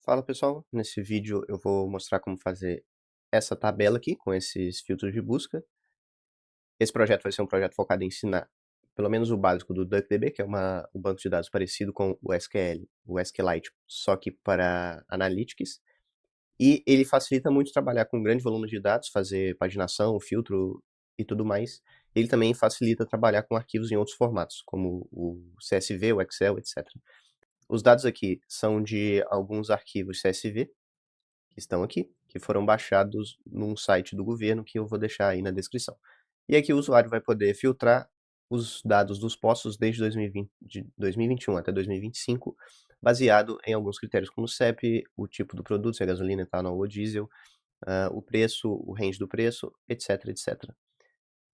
Fala pessoal, nesse vídeo eu vou mostrar como fazer essa tabela aqui com esses filtros de busca. Esse projeto vai ser um projeto focado em ensinar pelo menos o básico do DuckDB, que é um banco de dados parecido com o SQL, o SQLite, só que para Analytics. E ele facilita muito trabalhar com grande volume de dados, fazer paginação, filtro e tudo mais. Ele também facilita trabalhar com arquivos em outros formatos, como o CSV, o Excel, etc. Os dados aqui são de alguns arquivos CSV, que estão aqui, que foram baixados num site do governo que eu vou deixar aí na descrição. E aqui o usuário vai poder filtrar os dados dos postos desde 2020, de 2021 até 2025, baseado em alguns critérios como o CEP, o tipo do produto, se é gasolina, etanol ou diesel, o preço, o range do preço, etc, etc.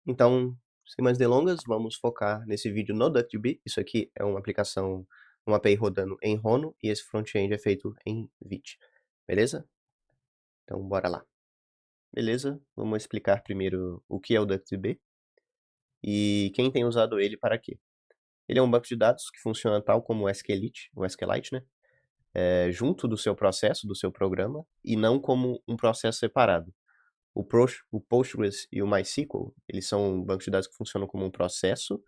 Então, sem mais delongas, vamos focar nesse vídeo no DuckDB. Isso aqui é uma aplicação, uma API rodando em Rono, e esse front-end é feito em Vite. Beleza? Então, bora lá. Beleza, vamos explicar primeiro o que é o DuckDB e quem tem usado ele para quê. Ele é um banco de dados que funciona tal como o SQLite, né? Junto do seu processo, do seu programa, e não como um processo separado. O Postgres e o MySQL, eles são bancos de dados que funcionam como um processo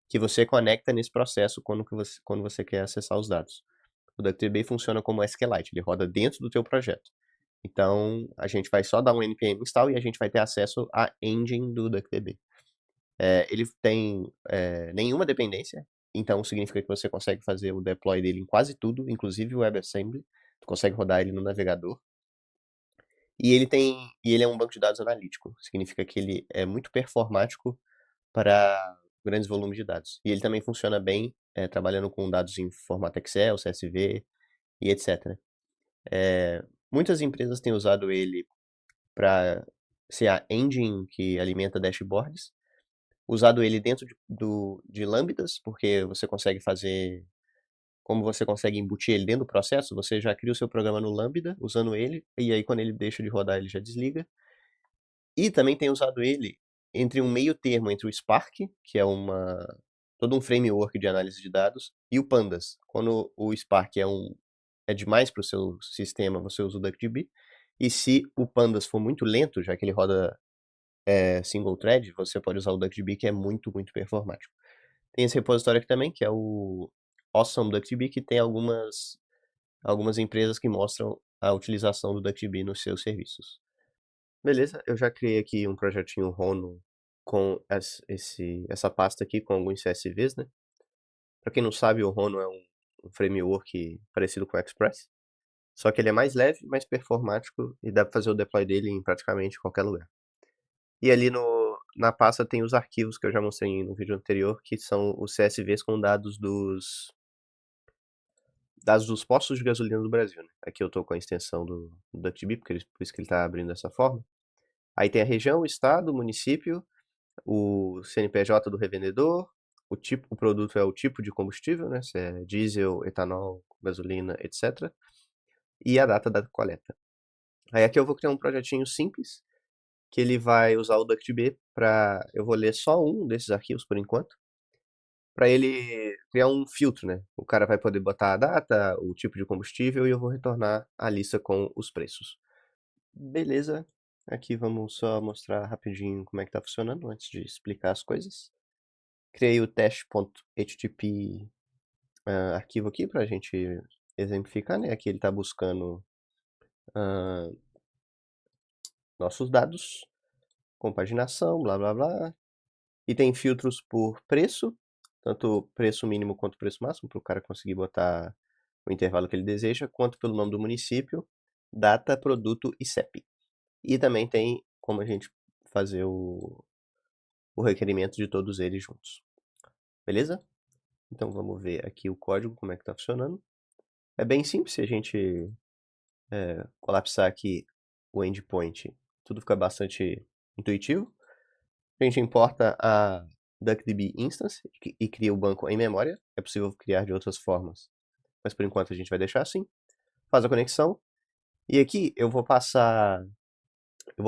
que você conecta nesse processo quando você quer acessar os dados. O DuckDB funciona como SQLite, ele roda dentro do teu projeto. Então, a gente vai só dar um npm install e a gente vai ter acesso à engine do DuckDB. Ele tem nenhuma dependência, então significa que você consegue fazer o deploy dele em quase tudo, inclusive o WebAssembly. Tu consegue rodar ele no navegador. E ele é um banco de dados analítico, significa que ele é muito performático para grandes volumes de dados. E ele também funciona bem trabalhando com dados em formato Excel, CSV e etc. Muitas empresas têm usado ele para ser a engine que alimenta dashboards, usado ele dentro de lambdas, porque você consegue fazer, como você consegue embutir ele dentro do processo, você já cria o seu programa no lambda usando ele, e aí quando ele deixa de rodar ele já desliga. E também tem usado ele entre um meio termo entre o Spark, que é todo um framework de análise de dados, e o Pandas. Quando o Spark é demais para o seu sistema, você usa o DuckDB. E se o Pandas for muito lento, já que ele roda single thread, você pode usar o DuckDB, que é muito, muito performático. Tem esse repositório aqui também, que é o Awesome DuckDB, que tem algumas empresas que mostram a utilização do DuckDB nos seus serviços. Beleza, eu já criei aqui um projetinho Rono com essa pasta aqui com alguns CSVs, né? Para quem não sabe, o Rono é um framework parecido com o Express, só que ele é mais leve, mais performático e dá para fazer o deploy dele em praticamente qualquer lugar. E ali na pasta tem os arquivos que eu já mostrei no vídeo anterior, que são os CSVs com dados dos postos de gasolina do Brasil, né? Aqui eu estou com a extensão do DuckDB, por isso que ele está abrindo dessa forma. Aí tem a região, o estado, o município, o CNPJ do revendedor, o produto é o tipo de combustível, né? Se é diesel, etanol, gasolina, etc. E a data da coleta. Aí aqui eu vou criar um projetinho simples, que ele vai usar o DuckDB para... Eu vou ler só um desses arquivos por enquanto, para ele criar um filtro, né? O cara vai poder botar a data, o tipo de combustível e eu vou retornar a lista com os preços. Beleza, aqui vamos só mostrar rapidinho como é que tá funcionando antes de explicar as coisas. Criei o teste.htp arquivo aqui para a gente exemplificar, né? Aqui ele está buscando nossos dados, compaginação, blá blá blá. E tem filtros por preço, tanto preço mínimo quanto preço máximo, para o cara conseguir botar o intervalo que ele deseja, quanto pelo nome do município, data, produto e CEP. E também tem como a gente fazer o requerimento de todos eles juntos. Beleza? Então vamos ver aqui o código, como é que está funcionando. É bem simples, se a gente colapsar aqui o endpoint, tudo fica bastante intuitivo. A gente importa a DuckDB instance e cria o banco em memória. É possível criar de outras formas, mas por enquanto a gente vai deixar assim. Faz a conexão. E aqui eu vou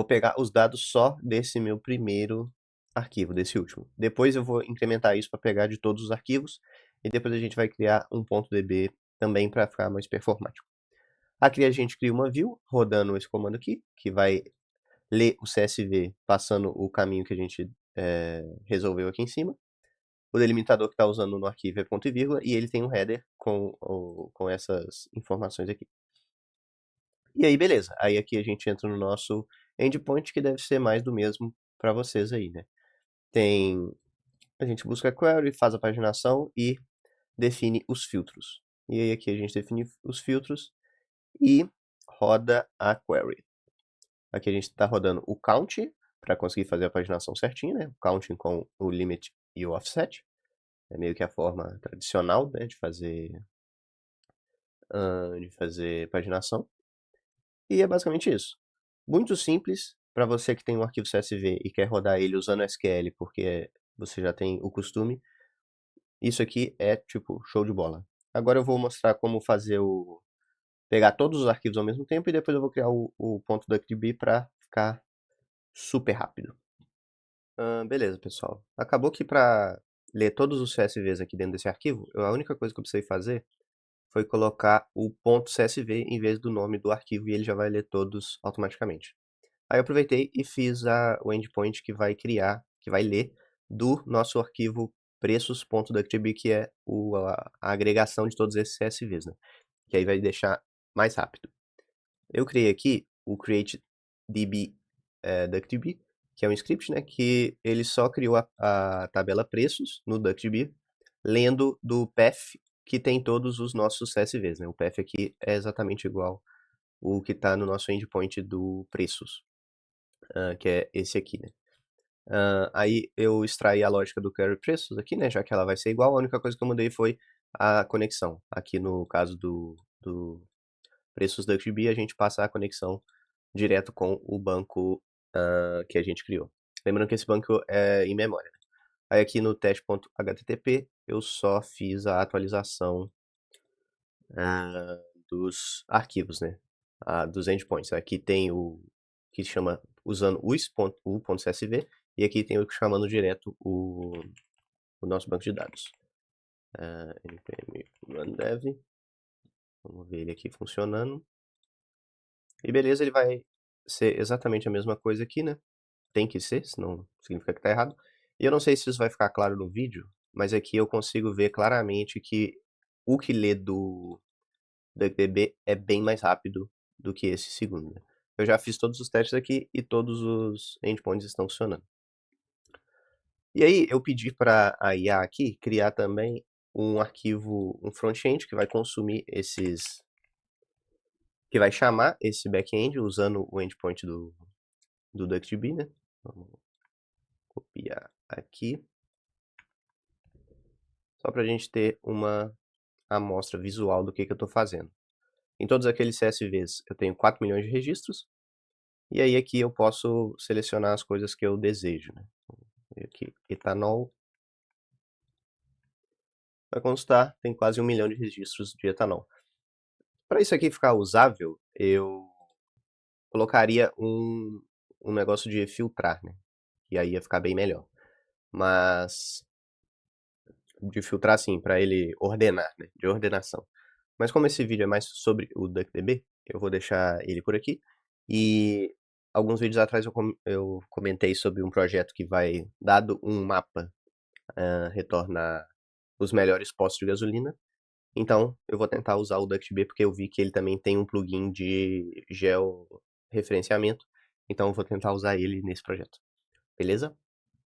pegar os dados só desse meu primeiro arquivo, desse último. Depois eu vou incrementar isso para pegar de todos os arquivos e depois a gente vai criar um .db também para ficar mais performático. Aqui a gente cria uma view rodando esse comando aqui, que vai ler o CSV passando o caminho que a gente resolveu aqui em cima. O delimitador que está usando no arquivo é ponto e vírgula, e ele tem um header com essas informações aqui. E aí, beleza. Aí aqui a gente entra no nosso endpoint, que deve ser mais do mesmo para vocês aí, né? A gente busca a query, faz a paginação e define os filtros. E aí aqui a gente define os filtros e roda a query. Aqui a gente está rodando o count para conseguir fazer a paginação certinha, né? O counting com o limit e o offset. É meio que a forma tradicional, né, de fazer paginação. E é basicamente isso. Muito simples para você que tem um arquivo CSV e quer rodar ele usando SQL, porque você já tem o costume. Isso aqui é, tipo, show de bola. Agora eu vou mostrar como fazer pegar todos os arquivos ao mesmo tempo e depois eu vou criar o ponto .db para ficar super rápido. Beleza, pessoal. Acabou que para ler todos os CSVs aqui dentro desse arquivo, a única coisa que eu precisei fazer foi colocar o ponto .csv em vez do nome do arquivo e ele já vai ler todos automaticamente. Aí eu aproveitei e fiz o endpoint que vai ler do nosso arquivo preços.ductdb, que é a agregação de todos esses CSVs, né? Que aí vai deixar mais rápido. Eu criei aqui o create_db ductdb, que é um script, né, que ele só criou a tabela preços no ductdb, lendo do path que tem todos os nossos CSVs, né? O path aqui é exatamente igual o que está no nosso endpoint do preços, que é esse aqui, né? Aí eu extraí a lógica do query preços aqui, né, já que ela vai ser igual, a única coisa que eu mudei foi a conexão. Aqui no caso do preços DuckDB, a gente passa a conexão direto com o banco que a gente criou. Lembrando que esse banco é em memória. Aí aqui no teste.http eu só fiz a atualização dos arquivos, né? Dos endpoints. Aqui tem o que chama usando o .csv e aqui tem o que chamando direto o nosso banco de dados. npm rundev. Vamos ver ele aqui funcionando. E beleza, ele vai ser exatamente a mesma coisa aqui, né? Tem que ser, senão significa que está errado. E eu não sei se isso vai ficar claro no vídeo, mas aqui eu consigo ver claramente que o que lê do DuckDB é bem mais rápido do que esse segundo, né? Eu já fiz todos os testes aqui e todos os endpoints estão funcionando. E aí eu pedi para a IA aqui criar também um arquivo, um front-end que vai consumir que vai chamar esse back-end usando o endpoint do DuckDB, né? Vamos copiar aqui. Só para a gente ter uma amostra visual do que eu estou fazendo. Em todos aqueles CSVs eu tenho 4 milhões de registros. E aí aqui eu posso selecionar as coisas que eu desejo, né? Aqui, etanol. Vai constar, tem quase 1 milhão de registros de etanol. Para isso aqui ficar usável, eu colocaria um negócio de filtrar, né? E aí ia ficar bem melhor. Mas de filtrar assim, para ele ordenar, né? De ordenação. Mas como esse vídeo é mais sobre o DuckDB, eu vou deixar ele por aqui. E alguns vídeos atrás eu comentei sobre um projeto que vai, dado um mapa, retornar os melhores postos de gasolina. Então, eu vou tentar usar o DuckDB porque eu vi que ele também tem um plugin de georreferenciamento. Então, eu vou tentar usar ele nesse projeto. Beleza?